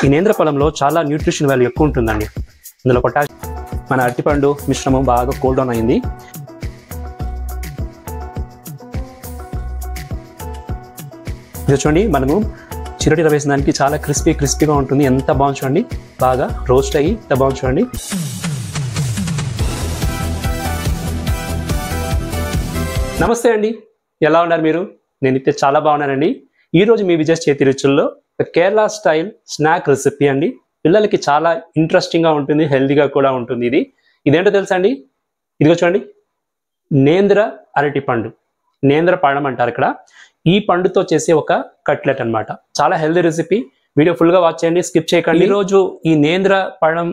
ఈ నేంద్ర ఫలంలో చాలా nutrition value ఎక్కువ ఉంటుందండి. ఇందులో పొటాషియం. మన అరటిపండు మిశ్రమం బాగా కూల్ డౌన్ అయింది. ఇది చూడండి, మనము చిరోటి రవ్వ వేసిన దానికి చాలా క్రిస్పీగా ఉంటుంది. ఎంత బాగుంది చూడండి, బాగా రోస్ట్ అయ్యి ఎంత బాగుంది చూడండి. నమస్తే అండి, ఎలా ఉన్నారు మీరు? నేనైతే చాలా బాగున్నానండి. ఈరోజు మీ విజయ్ చేతి రుచుల్లో కేరళ స్టైల్ స్నాక్ రెసిపీ అండి. పిల్లలకి చాలా ఇంట్రెస్టింగ్గా ఉంటుంది, హెల్తీగా కూడా ఉంటుంది. ఇదేంటో తెలుసా అండి? ఇదిగో చూడండి, నేంద్ర అరటి పండు, నేంద్ర పഴం అంటారు ఇక్కడ. ఈ పండుతో చేసే ఒక కట్లెట్ అన్నమాట. చాలా హెల్తీ రెసిపీ. వీడియో ఫుల్గా వాచ్ చేయండి, స్కిప్ చేయకండి. ఈరోజు ఈ నేంద్ర పഴం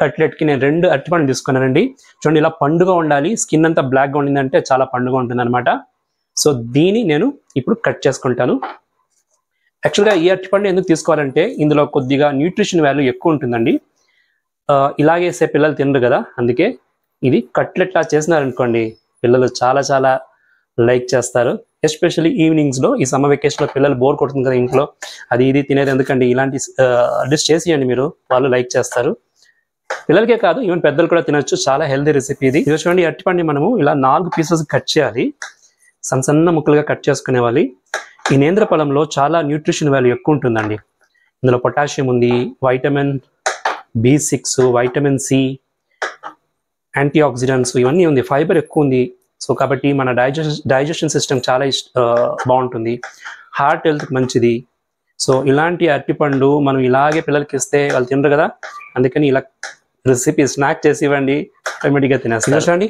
కట్లెట్కి నేను 2 అరటిపండు తీసుకున్నానండి. చూడండి, ఇలా పండుగ ఉండాలి. స్కిన్ అంతా బ్లాక్గా ఉండిందంటే చాలా పండుగ ఉంటుంది అనమాట. సో దీన్ని నేను ఇప్పుడు కట్ చేసుకుంటాను. యాక్చువల్గా ఈ అరటిపండు ఎందుకు తీసుకోవాలంటే ఇందులో కొద్దిగా న్యూట్రిషన్ వాల్యూ ఎక్కువ ఉంటుందండి. ఇలాగేసే పిల్లలు తినరు కదా, అందుకే ఇది కట్లెట్లా చేసినారనుకోండి పిల్లలు చాలా చాలా లైక్ చేస్తారు. ఎస్పెషల్లీ ఈవినింగ్స్లో, ఈ సమ్మర్ వెకేషన్లో పిల్లలు బోర్ కొడుతుంది కదా ఇంట్లో, అది ఇది తినేది ఎందుకండి, ఇలాంటి డిష్ చేసియండి మీరు, వాళ్ళు లైక్ చేస్తారు. పిల్లలకే కాదు, ఈవెన్ పెద్దలు కూడా తినొచ్చు. చాలా హెల్తీ రెసిపీ ఇది. చూడండి, అరటిపండు మనము ఇలా 4 పీసెస్ కట్ చేయాలి. సన్న ముక్కలుగా కట్ చేసుకునేవాలి. ఈ నేంద్ర ఫలంలో చాలా న్యూట్రిషన్ వాల్యూ ఎక్కువ ఉంటుందండి. ఇందులో పొటాషియం ఉంది, vitamin B6, vitamin C, antioxidants ఇవన్నీ ఉంది, ఫైబర్ ఎక్కువ ఉంది. సో కాబట్టి మన డైజెషన్ సిస్టమ్ చాలా బాగుంటుంది, హార్ట్ హెల్త్కి మంచిది. సో ఇలాంటి అరటిపండు మనం ఇలాగే పిల్లలకి ఇస్తే వాళ్ళు తినరు కదా, అందుకని ఇలా రెసిపీ స్నాక్ చేసి ఇవ్వండి, ఆటోమేటిక్గా తినేస్తారు. చూడండి,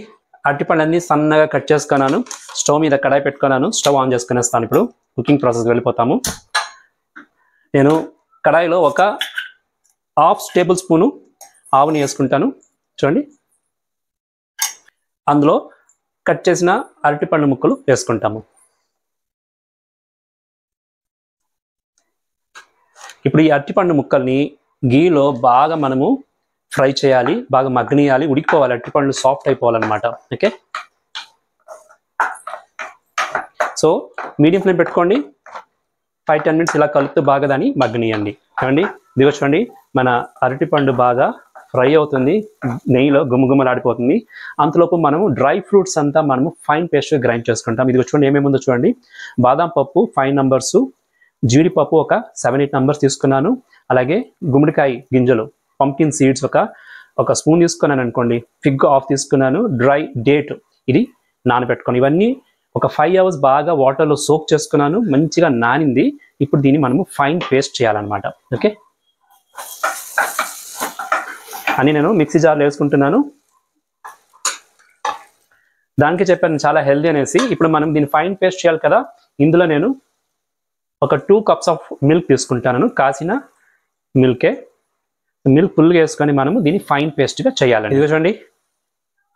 అరటిపండు అన్ని సన్నగా కట్ చేసుకున్నాను. స్టవ్ మీద కడాయి పెట్టుకున్నాను. స్టవ్ ఆన్ చేసుకునేస్తాను. ఇప్పుడు కుకింగ్ ప్రాసెస్కి వెళ్ళిపోతాము. నేను కడాయిలో ఒక 1/2 టేబుల్ స్పూను ఆవుని వేసుకుంటాను. చూడండి, అందులో కట్ చేసిన అరటిపండు ముక్కలు వేసుకుంటాము. ఇప్పుడు ఈ అరటిపండు ముక్కల్ని గీలో బాగా మనము ఫ్రై చేయాలి, బాగా మగ్గనియాలి, ఉడికిపోవాలి. అరటిపండు సాఫ్ట్ అయిపోవాలన్నమాట. ఓకే, సో మీడియం ఫ్లేమ్ పెట్టుకోండి. 5-10 మినిట్స్ ఇలా కలుపుతూ బాగా దాన్ని మగ్గనియండి. చూడండి, ఇదిగో చూడండి, మన అరటిపండు బాగా ఫ్రై అవుతుంది, నెయ్యిలో గుమ్మగుమ్మలాడిపోతుంది. అంతలోపు మనము డ్రై ఫ్రూట్స్ అంతా మనము ఫైన్ పేస్ట్గా గ్రైండ్ చేసుకుంటాం. ఇదిగో చూడండి, ఏమేముందో చూడండి. బాదాం పప్పు 5 నంబర్స్, జీడిపప్పు ఒక 7-8 నంబర్స్ తీసుకున్నాను. అలాగే గుమ్మడికాయ గింజలు, పంకిన్ సీడ్స్ ఒక స్పూన్ తీసుకున్నాను అనుకోండి. ఫిగ్ ఆఫ్ తీసుకున్నాను. డ్రై డేట్ ఇది నానబెట్టుకొని, ఇవన్నీ ఒక 5 అవర్స్ బాగా వాటర్లో సోక్ చేసుకున్నాను. మంచిగా నానింది. ఇప్పుడు దీన్ని మనము ఫైన్ పేస్ట్ చేయాలన్నమాట. ఓకే, అని నేను మిక్సీ జార్లో వేసుకుంటున్నాను. దానికి చెప్పాను చాలా హెల్దీ అనేసి. ఇప్పుడు మనం దీన్ని ఫైన్ పేస్ట్ చేయాలి కదా, ఇందులో నేను ఒక 2 కప్స్ ఆఫ్ మిల్క్ తీసుకుంటాను. కాసిన మిల్క్ ఫుల్గా వేసుకొని మనము దీన్ని ఫైన్ పేస్ట్గా చేయాలండి. ఇది చూడండి,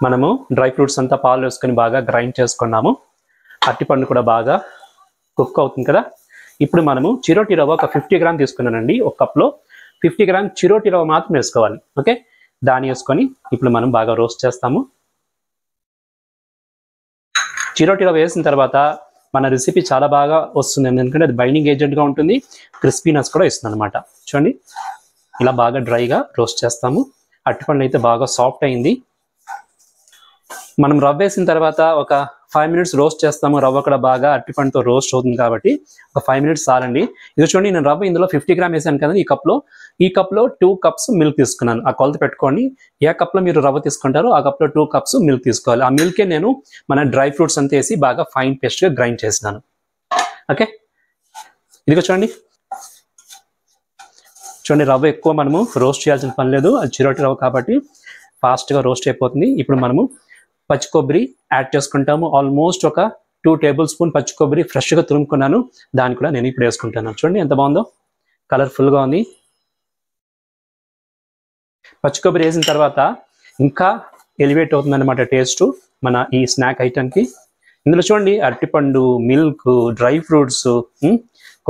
మనము డ్రై ఫ్రూట్స్ అంతా పాలు వేసుకొని బాగా గ్రైండ్ చేసుకున్నాము. అరటిపండు కూడా బాగా కుక్ అవుతుంది కదా. ఇప్పుడు మనము చిరోటి రవ్వ ఒక 50 గ్రామ్ తీసుకున్నానండి. ఒక కప్లో 50 గ్రామ్ చిరోటి రవ్వ మాత్రం వేసుకోవాలి. ఓకే, దాన్ని వేసుకొని ఇప్పుడు మనం బాగా రోస్ట్ చేస్తాము. చిరోటి రవ్వ వేసిన తర్వాత మన రెసిపీ చాలా బాగా వస్తుంది, ఎందుకంటే అది బైండింగ్ ఏజెంట్గా ఉంటుంది, క్రిస్పీనెస్ కూడా ఇస్తుంది అనమాట. చూడండి, ఇలా బాగా డ్రైగా రోస్ట్ చేస్తాము. అరటిపండు అయితే బాగా సాఫ్ట్ అయింది. మనం రవ్వ వేసిన తర్వాత ఒక 5 మినిట్స్ రోస్ట్ చేస్తాము. రవ్వ కూడా బాగా అరటిపండుతో రోస్ట్ అవుతుంది కాబట్టి ఒక 5 మినిట్స్ చాలండి. ఇది చూడండి, నేను రవ్వ ఇందులో 50 గ్రామ్ వేసాను కదా ఈ కప్లో 2 కప్స్ మిల్క్ తీసుకున్నాను. ఆ కొలత పెట్టుకోండి. ఏ కప్లో మీరు రవ్వ తీసుకుంటారో ఆ కప్లో 2 కప్స్ మిల్క్ తీసుకోవాలి. ఆ మిల్కే నేను మన డ్రై ఫ్రూట్స్ అంతా వేసి బాగా ఫైన్ పేస్ట్గా గ్రైండ్ చేసినాను. ఓకే, ఇదిగో చూడండి, రవ్వ ఎక్కువ మనము రోస్ట్ చేయాల్సిన పని లేదు, అది చిరోటి రవ్వ కాబట్టి ఫాస్ట్గా రోస్ట్ అయిపోతుంది. ఇప్పుడు మనము పచ్చి కొబ్బరి యాడ్ చేసుకుంటాము. ఆల్మోస్ట్ ఒక 2 టేబుల్ స్పూన్ పచ్చి కొబ్బరి ఫ్రెష్గా తురుముకున్నాను. దాన్ని కూడా నేను ఇప్పుడు వేసుకుంటాను. చూడండి ఎంత బాగుందో, కలర్ఫుల్గా ఉంది. పచ్చి కొబ్బరి వేసిన తర్వాత ఇంకా ఎలివేట్ అవుతుంది అన్నమాట టేస్ట్ మన ఈ స్నాక్ ఐటమ్కి. ఇందులో చూడండి, అరటిపండు, మిల్క్, డ్రై ఫ్రూట్స్,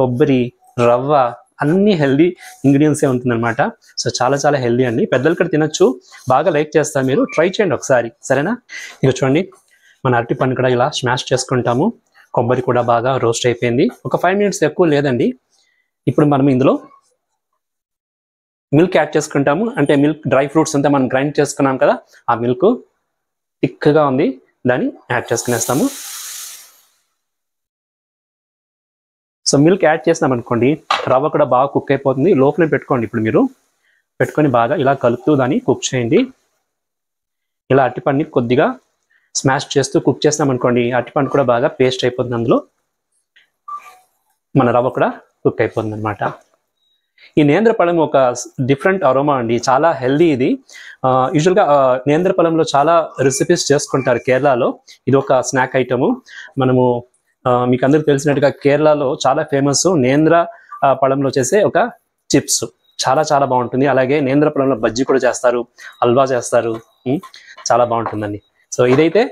కొబ్బరి, రవ్వ అన్ని హెల్దీ ఇంగ్రీడియంట్సే ఉంటుందన్నమాట. సో చాలా చాలా హెల్దీ అండి, పెద్దలు కూడా తినొచ్చు, బాగా లైక్ చేస్తారు. మీరు ట్రై చేయండి ఒకసారి, సరేనా? ఇక చూడండి, మన అరటిపండు కూడా ఇలా స్మాష్ చేసుకుంటాము. కొబ్బరి కూడా బాగా రోస్ట్ అయిపోయింది. ఒక 5 మినిట్స్ ఎక్కువ లేదండి. ఇప్పుడు మనం ఇందులో మిల్క్ యాడ్ చేసుకుంటాము. అంటే మిల్క్ డ్రై ఫ్రూట్స్ అంతా మనం గ్రైండ్ చేసుకున్నాం కదా, ఆ మిల్క్ థిక్గా ఉంది, దాన్ని యాడ్ చేసుకునేస్తాము. సో మిల్క్ యాడ్ చేసినాం అనుకోండి, రవ్వ కూడా బాగా కుక్ అయిపోతుంది. లోపల పెట్టుకోండి. ఇప్పుడు మీరు పెట్టుకొని బాగా ఇలా కలుపుతూ దాన్ని కుక్ చేయండి. ఇలా అరటిపండుని కొద్దిగా స్మాష్ చేస్తూ కుక్ చేసినాం అనుకోండి, అరటిపండు కూడా బాగా పేస్ట్ అయిపోతుంది. అందులో మన రవ్వ కూడా కుక్ అయిపోతుంది అనమాట. ఈ నేంద్రపళం ఒక డిఫరెంట్ అరోమా అండి, చాలా హెల్దీ ఇది. యూజువల్గా నేంద్రపళంలో చాలా రెసిపీస్ చేసుకుంటారు కేరళలో. ఇది ఒక స్నాక్ ఐటము. మనము మీకు అందరికి తెలిసినట్టుగా కేరళలో చాలా ఫేమస్ నేంద్ర పళంలో చేసే ఒక చిప్స్, చాలా చాలా బాగుంటుంది. అలాగే నేంద్ర పళంలో బజ్జీ కూడా చేస్తారు, హల్వా చేస్తారు, చాలా బాగుంటుందండి. సో ఇదైతే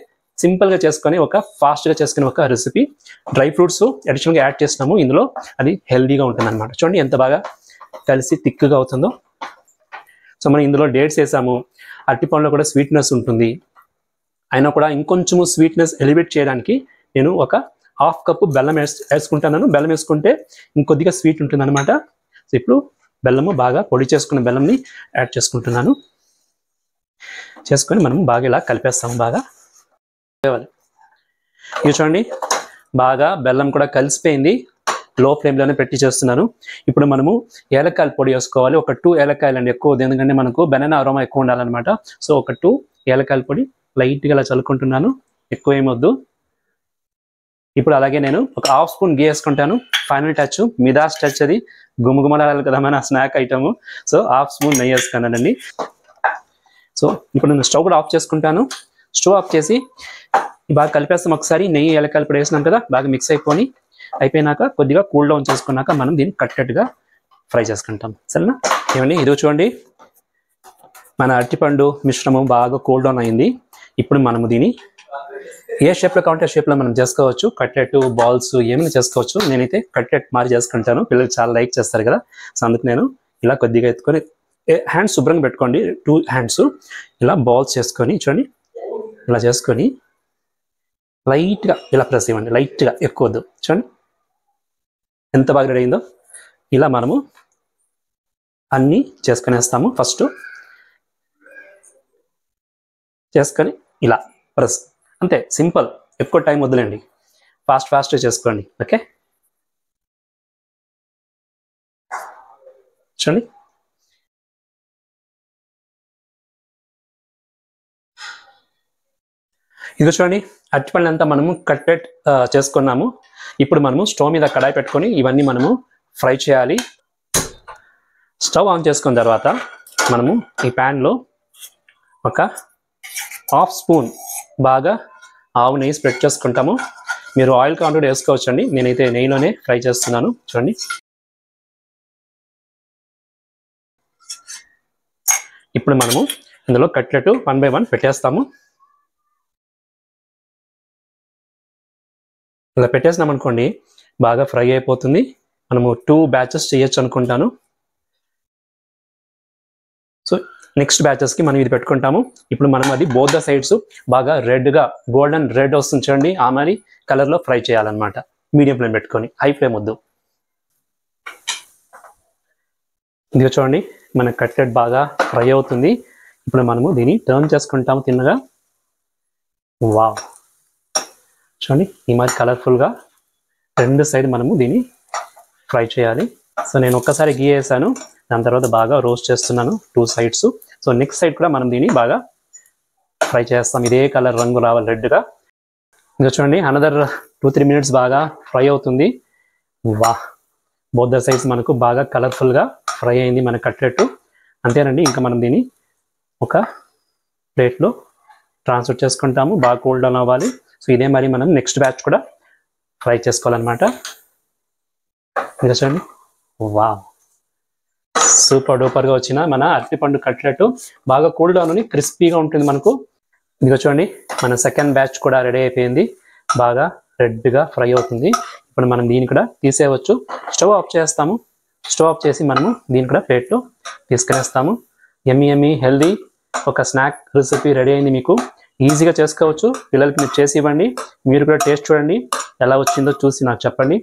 సింపుల్గా చేసుకొని ఒక ఫాస్ట్గా చేసుకునే ఒక రెసిపీ. డ్రై ఫ్రూట్స్ అడిషనల్గా యాడ్ చేసినాము ఇందులో, అది హెల్దీగా ఉంటుంది అనమాట. చూడండి ఎంత బాగా కలిసి థిక్గా అవుతుందో. సో మనం ఇందులో డేట్స్ వేసాము, అరటిపండులో కూడా స్వీట్నెస్ ఉంటుంది. అయినా కూడా ఇంకొంచెము స్వీట్నెస్ ఎలివేట్ చేయడానికి నేను ఒక హాఫ్ కప్పు బెల్లం వేసుకుంటున్నాను. బెల్లం వేసుకుంటే ఇంకొద్దిగా స్వీట్ ఉంటుంది అనమాట. సో ఇప్పుడు బెల్లము బాగా పొడి చేసుకున్న బెల్లంని యాడ్ చేసుకుంటున్నాను. చేసుకొని మనం బాగా ఇలా కలిపేస్తాము. బాగా ఇది చూడండి, బాగా బెల్లం కూడా కలిసిపోయింది. లో ఫ్లేమ్లోనే పెట్టి చేస్తున్నాను. ఇప్పుడు మనము ఏలక్కాయల పొడి వేసుకోవాలి. ఒక 2 ఏలక్కాయలు అండి, ఎక్కువ, ఎందుకంటే మనకు బనానా అరోమా ఎక్కువ ఉండాలన్నమాట. సో ఒక 2 ఏలక్కాయల పొడి లైట్గా ఇలా చల్లుకుంటున్నాను, ఎక్కువ ఏమొద్దు. ఇప్పుడు అలాగే నేను ఒక హాఫ్ స్పూన్ గీ వేసుకుంటాను. ఫైనల్ టచ్, మిదాస్ టచ్, అది గుమగుమలాడాలి కదా మన snack item. So half spoon నెయ్యి వేసుకున్నానండి. సో ఇప్పుడు నేను స్టవ్ కూడా ఆఫ్ చేసుకుంటాను. స్టవ్ ఆఫ్ చేసి బాగా కలిపేస్తాం ఒకసారి. నెయ్యి ఏలక్కాయలు పొడి వేసినాం కదా, బాగా మిక్స్ అయిపోయినాక కొద్దిగా కూల్ డౌన్ చేసుకున్నాక మనం దీన్ని కట్టెట్గా ఫ్రై చేసుకుంటాం. సరేనా? ఏమండి, ఇది చూడండి, మన అరటిపండు మిశ్రమం బాగా కూల్ డౌన్ అయింది. ఇప్పుడు మనము దీన్ని ఏ షేప్లో కావాలంటే ఆ షేప్లో మనం చేసుకోవచ్చు. కట్లెట్, బాల్స్ ఏమైనా చేసుకోవచ్చు. నేనైతే కట్లెట్ మారి చేసుకుంటాను, పిల్లలు చాలా లైక్ చేస్తారు కదా. సో అందుకు నేను ఇలా కొద్దిగా ఎత్తుకొని, హ్యాండ్స్ శుభ్రంగా పెట్టుకోండి, 2 హ్యాండ్స్ ఇలా బాల్స్ చేసుకొని, చూడండి ఇలా చేసుకొని లైట్గా ఇలా ప్రెస్ ఇవ్వండి, లైట్గా, ఎక్కువ వద్దు. చూడండి ఎంత బాగా రెడీ అయిందో. ఇలా మనము అన్నీ చేసుకునేస్తాము. ఫస్ట్ చేసుకొని ఇలా ప్రెస్, అంతే, సింపుల్, ఎక్కువ టైం వద్దులేండి, ఫాస్ట్గా చేసుకోండి. ఓకే, చూడండి ఇది చూడండి, అరటిపండు అంతా మనము కట్లెట్ చేసుకున్నాము. ఇప్పుడు మనము స్టవ్ మీద కడాయి పెట్టుకొని ఇవన్నీ మనము ఫ్రై చేయాలి. స్టవ్ ఆన్ చేసుకున్న తర్వాత మనము ఈ ప్యాన్లో ఒక హాఫ్ స్పూన్ బాగా ఆవు నెయ్యి స్ప్రెడ్ చేసుకుంటాము. మీరు ఆయిల్ కావాలంటే వేసుకోవచ్చు అండి, నేనైతే నెయ్యిలోనే ఫ్రై చేస్తున్నాను. చూడండి ఇప్పుడు మనము ఇందులో కట్లెట్ 1 by 1 పెట్టేస్తాము. ఇలా పెట్టేసినాం అనుకోండి, బాగా ఫ్రై అయిపోతుంది. మనము 2 బ్యాచెస్ చేయొచ్చు అనుకుంటాను. సో నెక్స్ట్ బ్యాచెస్కి మనం ఇది పెట్టుకుంటాము. ఇప్పుడు మనం అది బోత్ ద సైడ్స్ బాగా రెడ్గా, గోల్డెన్ రెడ్ వస్తుంది చూడండి, ఆ మరి కలర్లో ఫ్రై చేయాలన్నమాట. మీడియం ఫ్లేమ్ పెట్టుకొని, హై ఫ్లేమ్ వద్దు. ఇది చూడండి, మన కట్లెట్ బాగా ఫ్రై అవుతుంది. ఇప్పుడు మనము దీన్ని టర్న్ చేసుకుంటాము తిన్నగా. వావ్, చూడండి ఈ మరి కలర్ఫుల్గా 2 సైడ్ మనము దీన్ని ఫ్రై చేయాలి. సో నేను ఒక్కసారి గీ వేసాను, దాని తర్వాత బాగా రోస్ట్ చేస్తున్నాను 2 సైడ్స్. సో నెక్స్ట్ సైడ్ కూడా మనం దీన్ని బాగా ఫ్రై చేస్తాం, ఇదే కలర్ రంగు రావాలి, రెడ్గా. ఇంకా చూడండి, అనదర్ 2-3 మినిట్స్ బాగా ఫ్రై అవుతుంది. వా, బోత్ ద సైడ్స్ మనకు బాగా కలర్ఫుల్గా ఫ్రై అయింది మన కట్లెట్. అంతేనండి, ఇంకా మనం దీన్ని ఒక ప్లేట్లో ట్రాన్స్ఫర్ చేసుకుంటాము. బాగా కూల్ డౌన్ అవ్వాలి. సో ఇదే మరి మనం నెక్స్ట్ బ్యాచ్ కూడా ఫ్రై చేసుకోవాలన్నమాట. ఇంకా చూడండి, వా, సూపర్ డూపర్గా వచ్చిన మన అరటిపండు కట్లెట్ బాగా కూల్ డౌన్ అని క్రిస్పీగా ఉంటుంది మనకు. ఇదిగో చూడండి, మన సెకండ్ బ్యాచ్ కూడా రెడీ అయిపోయింది, బాగా రెడ్గా ఫ్రై అవుతుంది. ఇప్పుడు మనం దీన్ని కూడా తీసేయవచ్చు. స్టవ్ ఆఫ్ చేస్తాము. స్టవ్ ఆఫ్ చేసి మనము దీన్ని కూడా ప్లేట్లో తీసుకునేస్తాము. యమ్మీ హెల్దీ ఒక స్నాక్ రెసిపీ రెడీ అయింది. మీకు ఈజీగా చేసుకోవచ్చు. పిల్లలకి మీరు చేసి ఇవ్వండి, మీరు కూడా టేస్ట్ చూడండి, ఎలా వచ్చిందో చూసి నాకు చెప్పండి.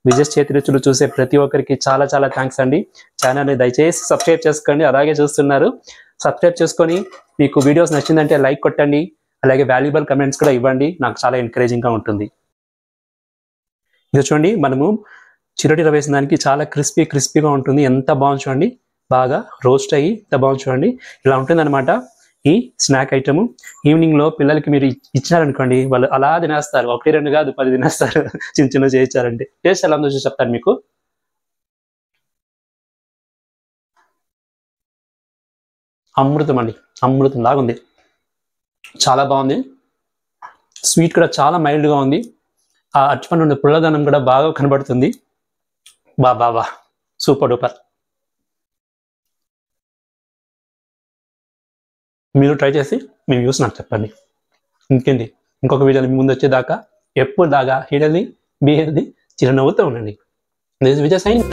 విజయ్ చేతి రుచులు చూసే ప్రతి ఒక్కరికి చాలా చాలా థ్యాంక్స్ అండి. ఛానల్ని దయచేసి సబ్స్క్రైబ్ చేసుకోండి. అలాగే చూస్తున్నారు, సబ్స్క్రైబ్ చేసుకొని మీకు వీడియోస్ నచ్చిందంటే లైక్ కొట్టండి. అలాగే వాల్యుబుల్ కమెంట్స్ కూడా ఇవ్వండి, నాకు చాలా ఎంకరేజింగ్గా ఉంటుంది. ఇది చూడండి, మనము చిరోటి రవ్వ వేసిన దానికి చాలా క్రిస్పీగా ఉంటుంది. ఎంత బాగుంది చూడండి, బాగా రోస్ట్ అయ్యి ఎంత బాగుంది చూడండి. ఇలా ఉంటుంది అనమాట ఈ స్నాక్ ఐటమ్. ఈవినింగ్లో పిల్లలకి మీరు ఇచ్చినారనుకోండి, వాళ్ళు అలా తినేస్తారు. 1-2 కాదు, 10 తినేస్తారు చిన్న చేయించారంటే. టేస్ట్ ఎలా ఉందో చూసి చెప్తాను మీకు. అమృతం అండి, అమృతం లాగా ఉంది. చాలా బాగుంది. స్వీట్ కూడా చాలా మైల్డ్గా ఉంది. ఆ అరటిపండు ఉండే పుల్లదనం కూడా బాగా కనబడుతుంది. బా సూపర్ డూపర్. మీరు ట్రై చేసి మీ వ్యూస్ నాకు చెప్పండి. ఇంకేంటి, ఇంకొక వీడియోలో మీ ముందు వచ్చేదాకా ఎప్పుడు దాకా హెల్దీ, బీ హెల్దీ, చిరునవ్వుతూ ఉండండి. This is Vijay sign.